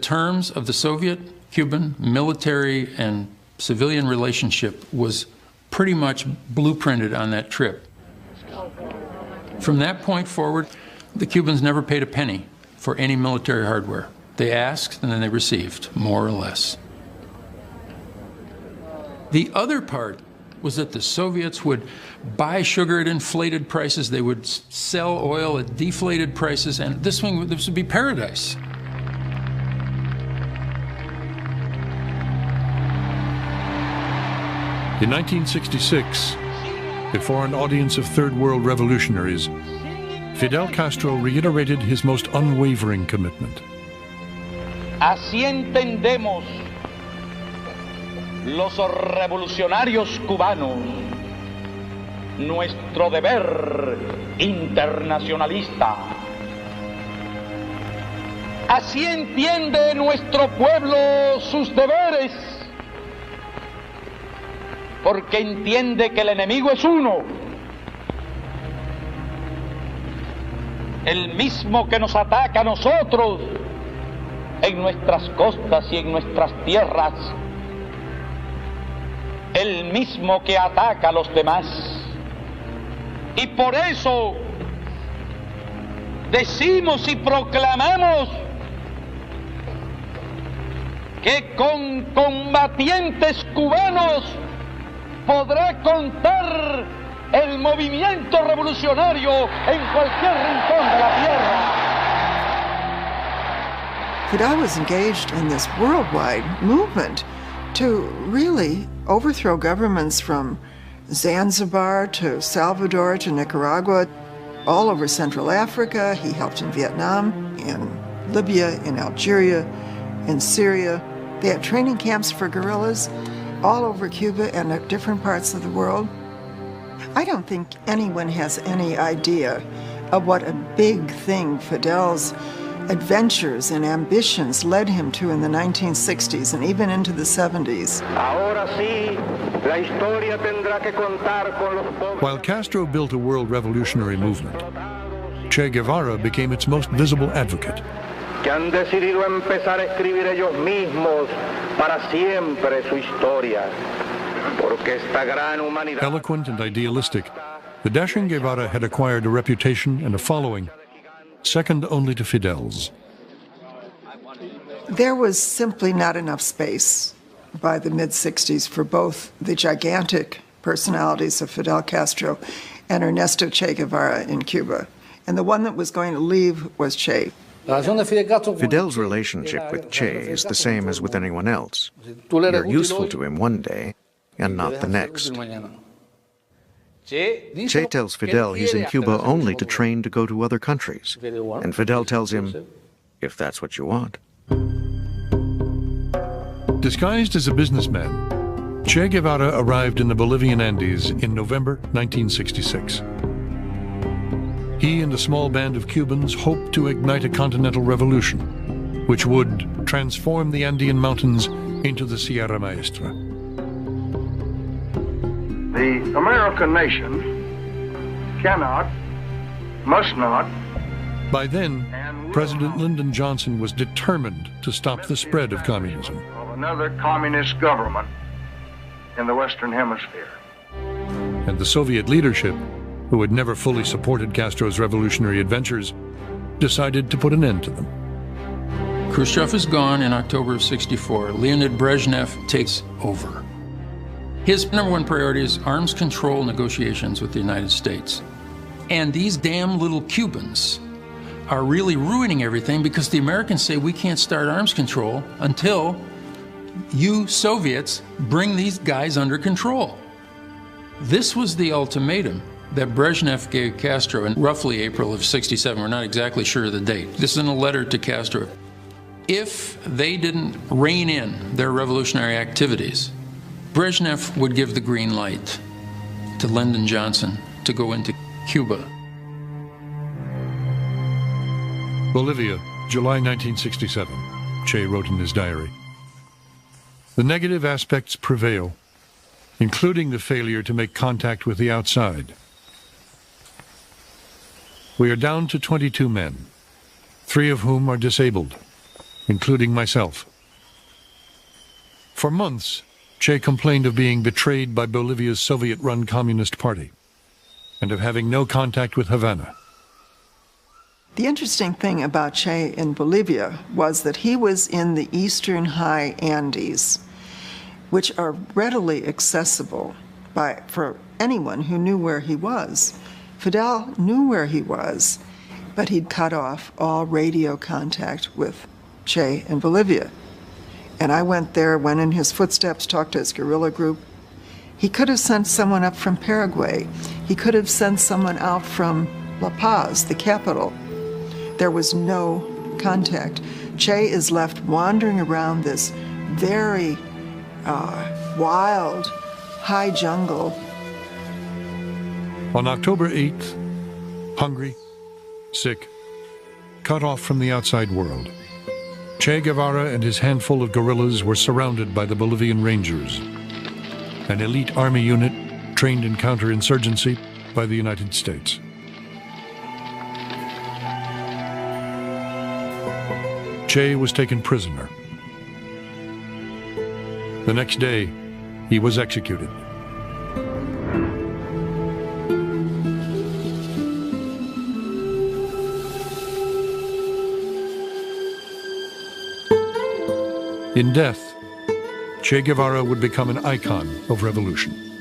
terms of the Soviet-Cuban military and civilian relationship was pretty much blueprinted on that trip. From that point forward, the Cubans never paid a penny for any military hardware. They asked and then they received, more or less. The other part was that the Soviets would buy sugar at inflated prices, they would sell oil at deflated prices, and this would be paradise. In 1966, before an audience of Third World revolutionaries, Fidel Castro reiterated his most unwavering commitment. Así entendemos los revolucionarios cubanos nuestro deber internacionalista. Así entiende nuestro pueblo sus deberes, porque entiende que el enemigo es uno, el mismo que nos ataca a nosotros en nuestras costas y en nuestras tierras, el mismo que ataca a los demás. Y por eso decimos y proclamamos que con combatientes cubanos podrá contar el movimiento revolucionario en cualquier rincón de la tierra. Fidel was engaged in this worldwide movement to really overthrow governments from Zanzibar to Salvador to Nicaragua, all over Central Africa. He helped in Vietnam, in Libya, in Algeria, in Syria. They had training camps for guerrillas all over Cuba and at different parts of the world. I don't think anyone has any idea of what a big thing Fidel's adventures and ambitions led him to in the 1960s and even into the 70s. While Castro built a world revolutionary movement, Che Guevara became its most visible advocate. Que han decidido empezar a escribir ellos mismos para siempre su historia, porque esta gran humanidad. Eloquent and idealistic, the dashing Guevara had acquired a reputation and a following second only to Fidel's. There was simply not enough space by the mid-60s for both the gigantic personalities of Fidel Castro and Ernesto Che Guevara in Cuba. And the one that was going to leave was Che. Fidel's relationship with Che is the same as with anyone else. You're useful to him one day and not the next. Che tells Fidel he's in Cuba only to train to go to other countries, and Fidel tells him, if that's what you want. Disguised as a businessman, Che Guevara arrived in the Bolivian Andes in November 1966. He and a small band of Cubans hoped to ignite a continental revolution, which would transform the Andean mountains into the Sierra Maestra. The American nation cannot, must not. By then, President Lyndon Johnson was determined to stop the spread of communism. Of another communist government in the Western Hemisphere. And the Soviet leadership, who had never fully supported Castro's revolutionary adventures, decided to put an end to them. Khrushchev is gone in October of '64. Leonid Brezhnev takes over. His #1 priority is arms control negotiations with the United States. And these damn little Cubans are really ruining everything because the Americans say we can't start arms control until you Soviets bring these guys under control. This was the ultimatum that Brezhnev gave Castro in roughly April of '67. We're not exactly sure of the date. This is in a letter to Castro. If they didn't rein in their revolutionary activities, Brezhnev would give the green light to Lyndon Johnson to go into Cuba. Bolivia, July 1967, Che wrote in his diary. The negative aspects prevail, including the failure to make contact with the outside. We are down to 22 men, 3 of whom are disabled. including myself. For months, Che complained of being betrayed by Bolivia's Soviet-run Communist Party and of having no contact with Havana. The interesting thing about Che in Bolivia was that he was in the eastern high Andes, which are readily accessible for anyone who knew where he was. Fidel knew where he was, but he'd cut off all radio contact with Che in Bolivia. And I went there, went in his footsteps, talked to his guerrilla group. He could have sent someone up from Paraguay. He could have sent someone out from La Paz, the capital. There was no contact. Che is left wandering around this very wild, high jungle. On October 8th, hungry, sick, cut off from the outside world, Che Guevara and his handful of guerrillas were surrounded by the Bolivian Rangers, an elite army unit trained in counterinsurgency by the United States. Che was taken prisoner. The next day, he was executed. In death, Che Guevara would become an icon of revolution.